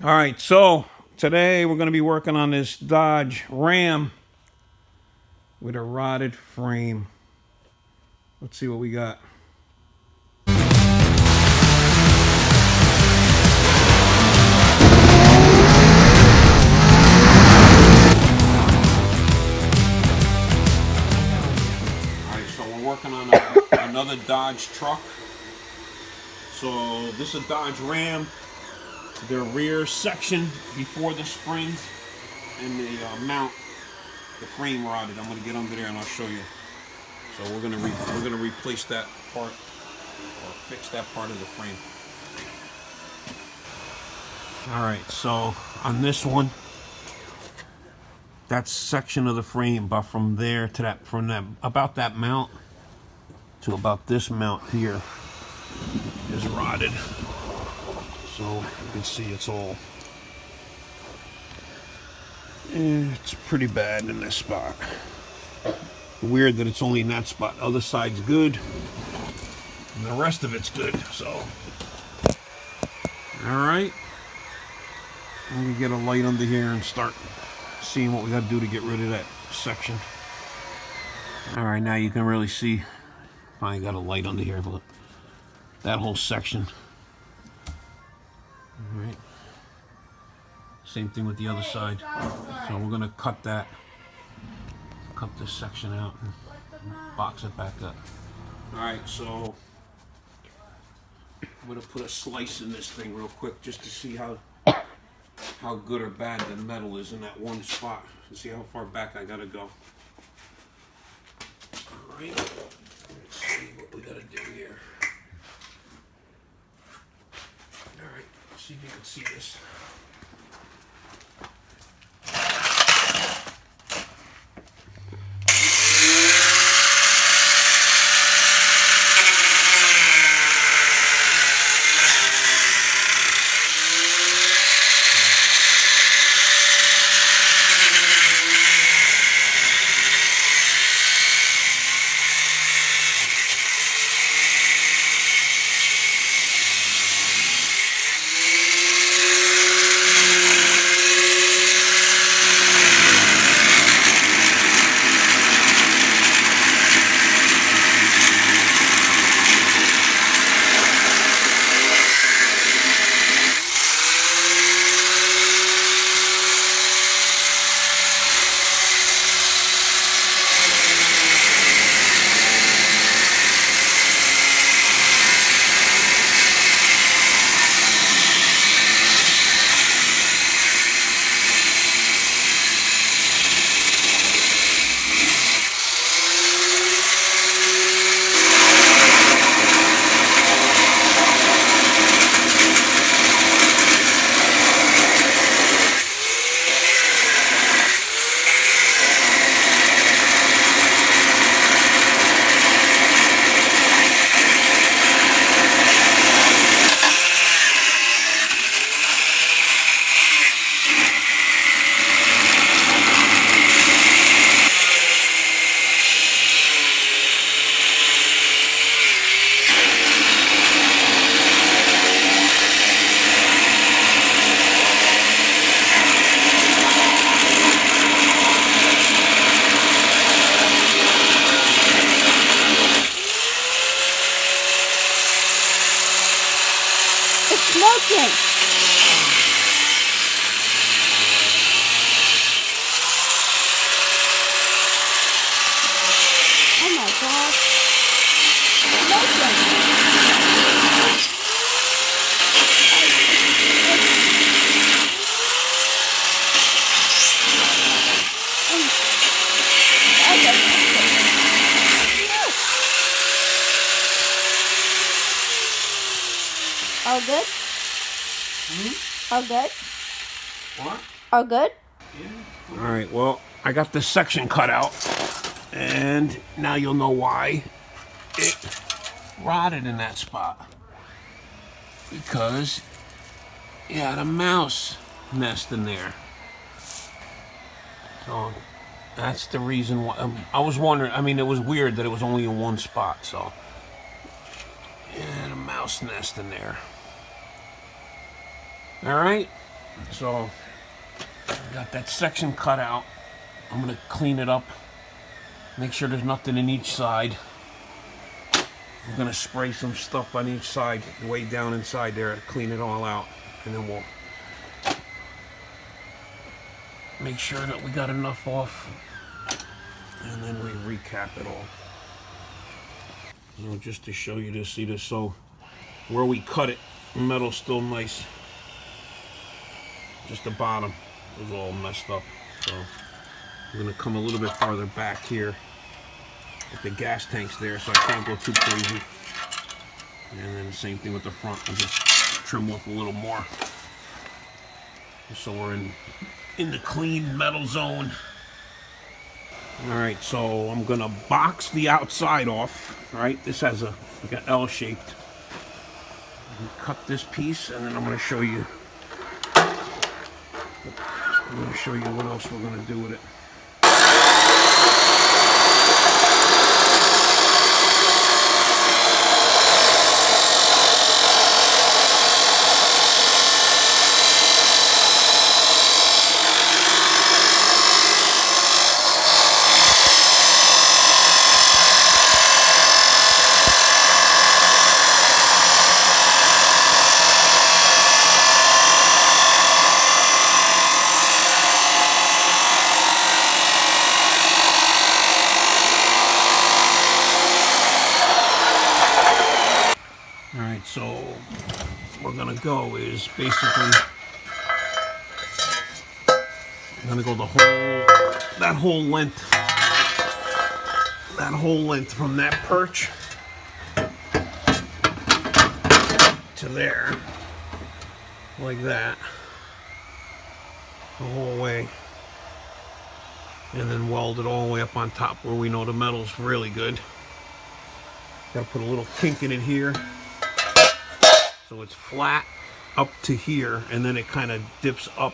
All right, so today we're going to be working on this Dodge Ram with a rotted frame. Let's see what we got. All right, so we're working on another Dodge truck. So this is a Dodge Ram. The rear section before the spring and the mount, the frame rotted. I'm going to get under there and I'll show you. So we're gonna replace that part or fix that part of the frame. All right, so on this one, that section of the frame, but from there to that, about that mount to about this mount here, is rotted. So you can see it's pretty bad in this spot. Weird that it's only in that spot. The other side's good, and the rest of it's good. So, all right, let me get a light under here and start seeing what we got to do to get rid of that section. All right, now you can really see. I got a light under here, but that whole section. All right. Same thing with the other side. So we're gonna cut this section out and box it back up. All right, so I'm gonna put a slice in this thing real quick just to see how good or bad the metal is in that one spot. To see how far back I gotta go. All right, let's see what we gotta do here. All right, let's see if you can see this. It's smoking. Oh my God. All good? All good? What? All good? Yeah. All right, well, I got this section cut out, and now you'll know why it rotted in that spot. Because it had a mouse nest in there. So that's the reason why. I was wondering, I mean, it was weird that it was only in one spot, so. It had a mouse nest in there. All right. So got that section cut out. I'm gonna clean it up, make sure there's nothing in each side. I'm gonna spray some stuff on each side, way down inside there, to clean it all out, and then we'll make sure that we got enough off, and then we recap it all. You know, just to show you this, see this, so where we cut it, the metal's still nice. Just the bottom was all messed up. So I'm gonna come a little bit farther back here. With the gas tanks there, so I can't go too crazy. And then the same thing with the front. I'll just trim off a little more. So we're in the clean metal zone. Alright, so I'm gonna box the outside off. Right? This has like an L shaped. Cut this piece, and then I'm gonna show you. What else we're gonna do with it. Alright, so we're gonna go is basically I'm gonna go that whole length from that perch to there, like that, the whole way, and then weld it all the way up on top where we know the metal's really good. Gotta put a little kink in it here. So it's flat up to here, and then it kind of dips up.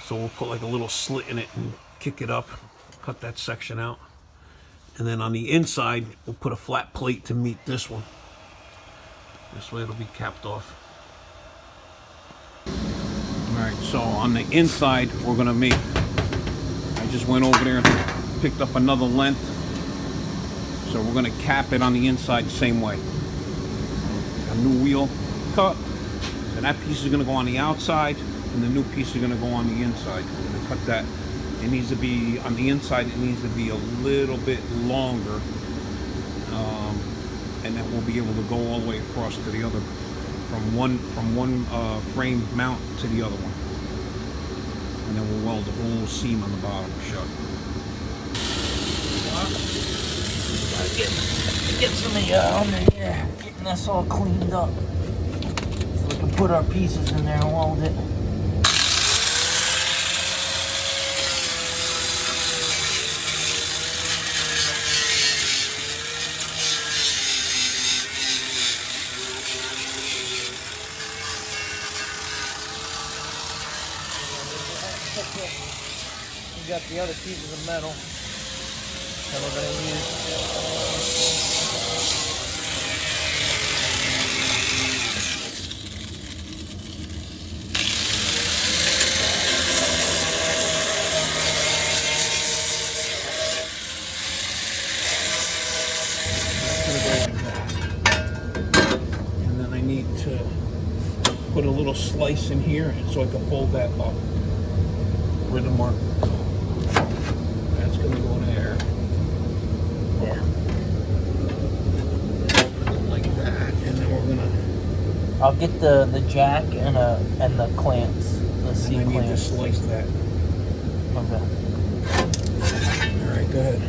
So we'll put like a little slit in it and kick it up, cut that section out. And then on the inside, we'll put a flat plate to meet this one. This way it'll be capped off. All right, so on the inside, we're gonna make, I just went over there and picked up another length. So we're gonna cap it on the inside the same way. A new wheel cut, and that piece is going to go on the outside, and the new piece is going to go on the inside. We're going to cut that. It needs to be on the inside. It needs to be a little bit longer, and then we'll be able to go all the way across to the other, from one frame mount to the other one, and then we'll weld the whole seam on the bottom shut. Get some of you under here, getting this all cleaned up, so we can put our pieces in there and weld it. We got the other pieces of metal that we're going to use. And then I need to put a little slice in here so I can fold that up where the mark. That's going to go there. Like that, and then we're gonna. I'll get the jack and the clamps, the C I need to clamps. slice that. Okay. All right, go ahead.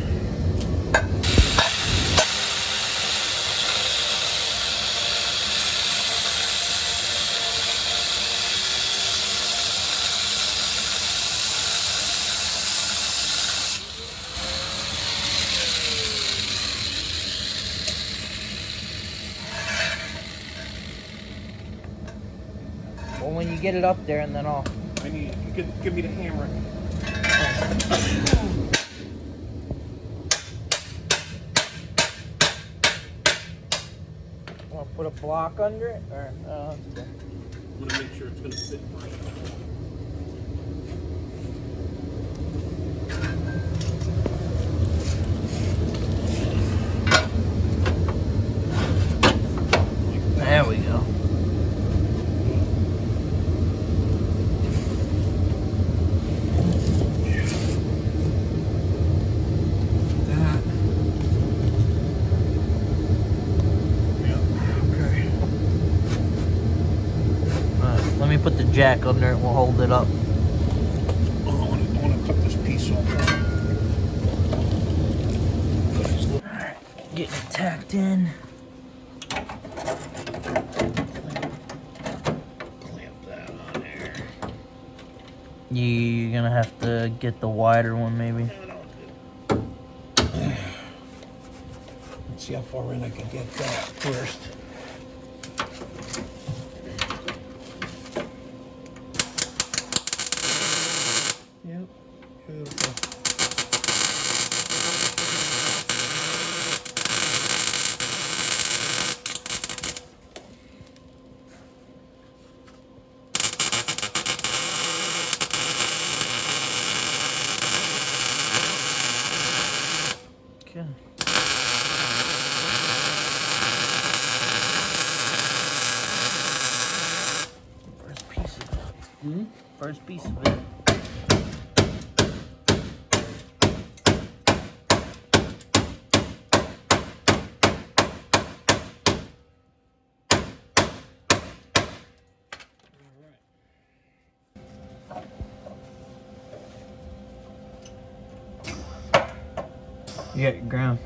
Well, when you get it up there, and then I'll. I need. You could give me the hammer. I'll put a block under it, or. I'm gonna make sure it's gonna fit first. put the jack under it, we'll hold it up. Oh, I want to cut this piece off. Alright, getting it tacked in. Clamp that on there. You're gonna have to get the wider one, maybe. Let's see how far in I can get that first. Yep, beautiful. Okay. First piece of it. First piece of it. You got your ground.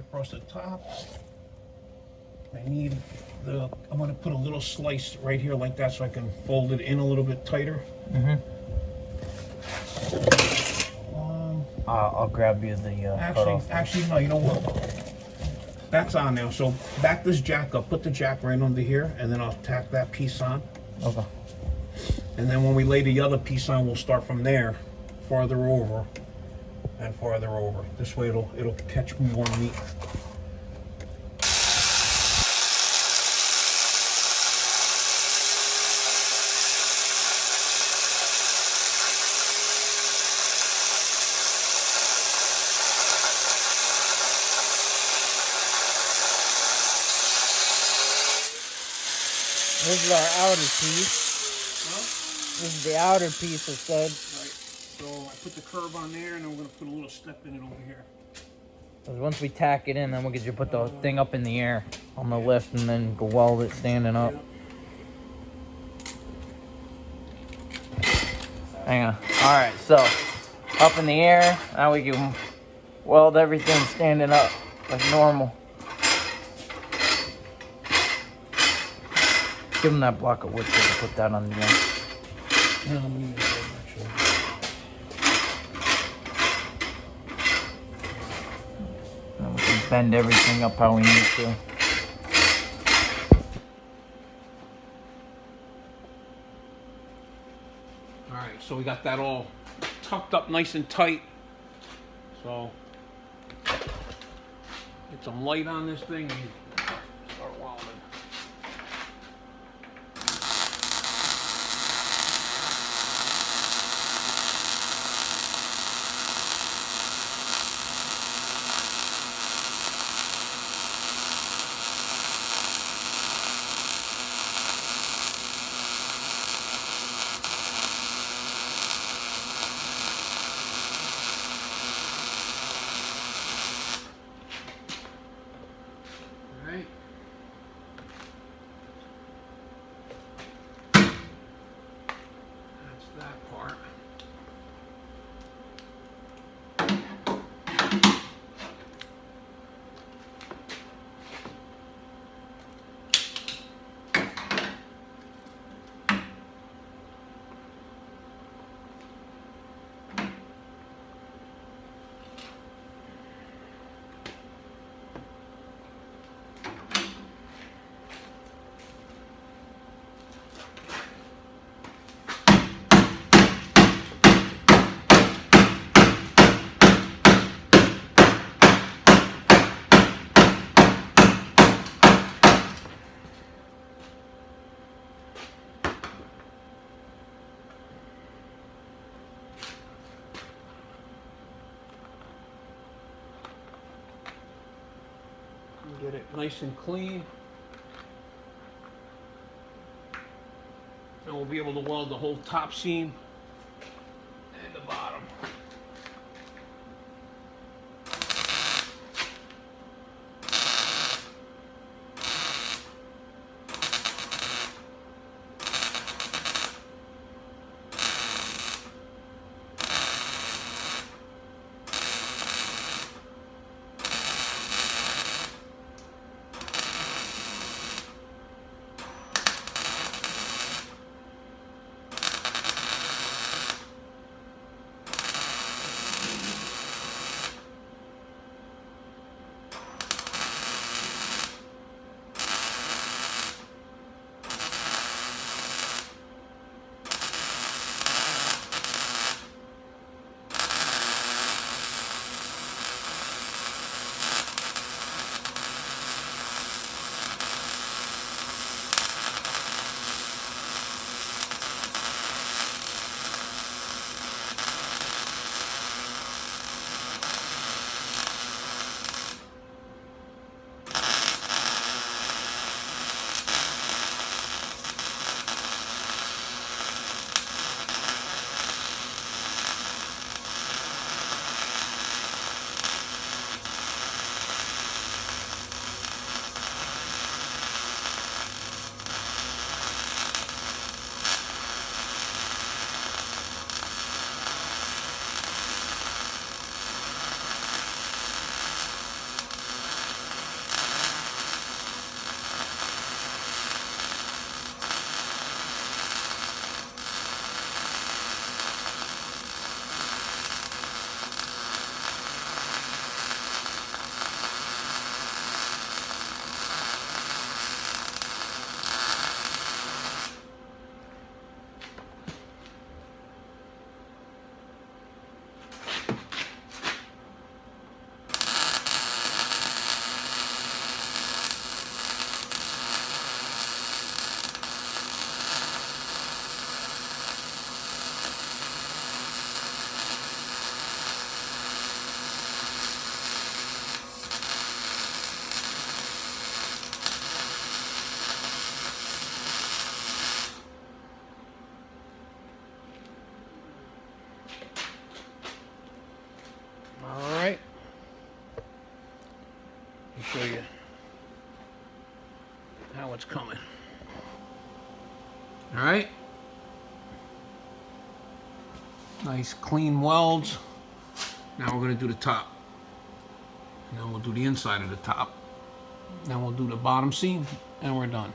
Across the top. I need I'm going to put a little slice right here like that so I can fold it in a little bit tighter. I'll grab you the actually, no, you know what? That's on now. So back this jack up. Put the jack right under here, and then I'll tack that piece on. Okay. And then when we lay the other piece on, we'll start from there, farther over, and farther over. This way it'll catch more meat. This is our outer piece. Huh? This is the outer piece of stud. Right. So I put the curve on there, and then we're going to put a little step in it over here. Because once we tack it in, then we'll get you to put the thing up in the air on the lift and then go weld it standing up. Yeah. Hang on. Alright, so up in the air. Now we can weld everything standing up like normal. Give them that block of wood so we can put that on the end. Yeah, I'm gonna use that, actually. And we can bend everything up how we need to. Alright, so we got that all tucked up nice and tight. So get some light on this thing and start welding. nice and clean. And we'll be able to weld the whole top seam and the bottom. All right. I'll show you how it's coming. All right. Nice clean welds. Now we're going to do the top. And then we'll do the inside of the top. Then we'll do the bottom seam and we're done.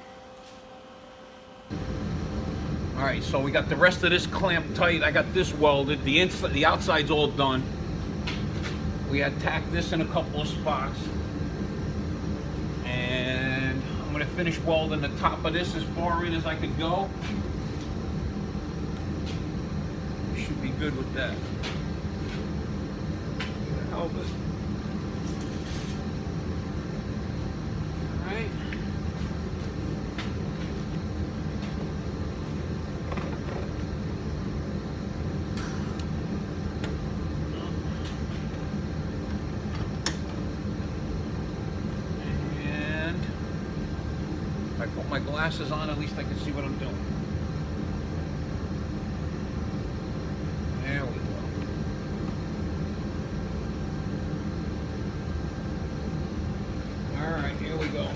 All right, so we got the rest of this clamped tight. I got this welded. The inside, the outside's all done. We had tacked this in a couple of spots. And I'm gonna finish welding the top of this as far in as I could go. Should be good with that. Help it. All right. If I put my glasses on, at least I can see what I'm doing. There we go. All right, here we go.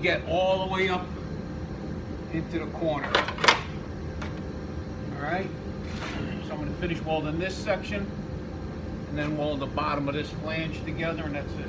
get all the way up into the corner. All right. So I'm going to finish welding this section, and then weld the bottom of this flange together, and that's it.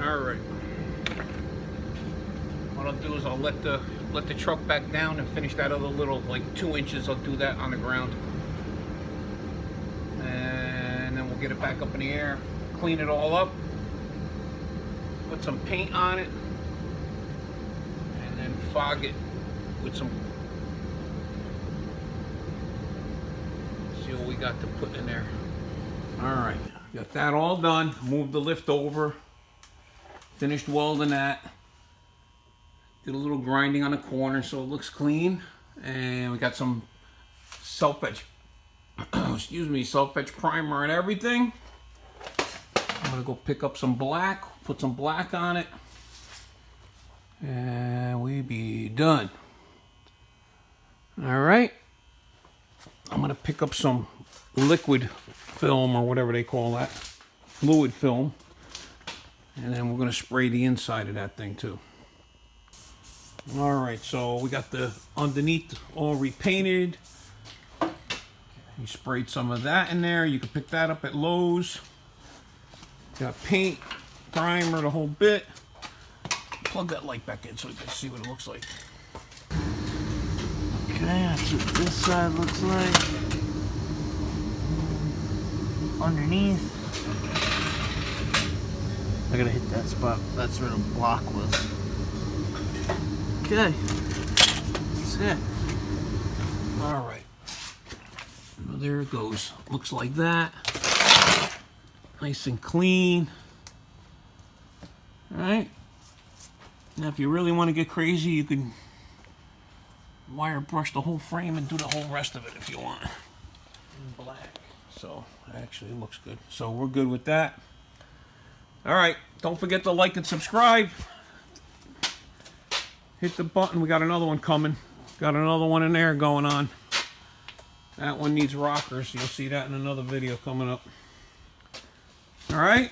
Alright. What I'll do is I'll let the truck back down and finish that other little, like 2 inches. I'll do that on the ground. And then we'll get it back up in the air, clean it all up, put some paint on it, and then fog it with some, see what we got to put in there. Alright, got that all done. Moved the lift over. Finished welding that. Did a little grinding on the corner so it looks clean. And we got some self-etch, excuse me, self-etch primer and everything. I'm gonna go pick up some black, put some black on it, and we be done. All right. I'm gonna pick up some liquid film or whatever they call that, fluid film. And then we're going to spray the inside of that thing too. Alright, so we got the underneath all repainted. You sprayed some of that in there. You can pick that up at Lowe's. Got paint, primer, the whole bit. Plug that light back in so you can see what it looks like. Okay, that's what this side looks like. Underneath. I gotta hit that spot. That's where the block was. Okay. That's it. Alright. Well, there it goes. Looks like that. Nice and clean. Alright. Now if you really want to get crazy, you can wire brush the whole frame and do the whole rest of it if you want. In black. So actually it looks good. So we're good with that. All right, don't forget to like and subscribe. Hit the button. We got another one coming. Got another one in there going on. That one needs rockers. You'll see that in another video coming up. All right.